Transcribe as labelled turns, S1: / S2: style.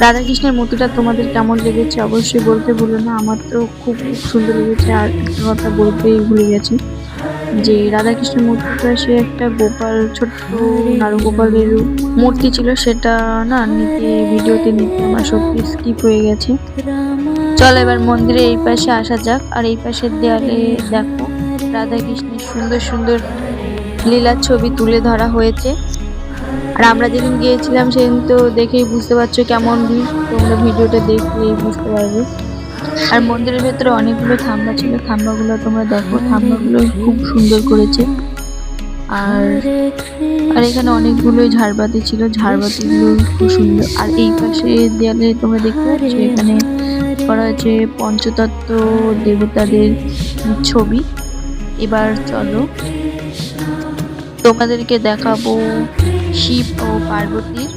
S1: রাধাকৃষ্ণের মূর্তিটা তোমাদের কেমন লেগেছে অবশ্যই বলতে ভুলো না। আমার তো খুব খুব সুন্দর লেগেছে। আর একটা কথা বলতেই ভুলে গেছি যে রাধাকৃষ্ণের মূর্তিটা সে একটা গোপাল, ছোট্ট নারুগোপালের মূর্তি ছিল, সেটা না নিতে ভিডিওতে নিতে আমার সত্যি স্কিপ হয়ে গেছে। চল এবার মন্দিরে এই পাশে আসা যাক। আর এই পাশের দেয়ালে দেখো রাধাকৃষ্ণের সুন্দর সুন্দর লীলার ছবি তুলে ধরা হয়েছে। আর আমরা যেদিন গিয়েছিলাম সেদিন তো দেখেই বুঝতে পারছো কেমন ভিড়, তোমরা ভিডিওটা দেখলেই বুঝতে পারবে। আর মন্দিরের ভেতরে অনেকগুলো থাম্বা ছিল, থাম্বাগুলো তোমরা দেখো, থাম্বাগুলো খুব সুন্দর করেছে। আর আর এখানে অনেকগুলো ঝাড়বাতি ছিল, ঝাড়বাতিগুলো খুব সুন্দর। আর এই পাশে দেয়ালে তোমরা দেখতে পাচ্ছ এখানে করা হয়েছে পঞ্চতত্ত্ব দেবতাদের ছবি। এবার চলো তোমাদেরকে দেখাবো শিব ও পার্বতীর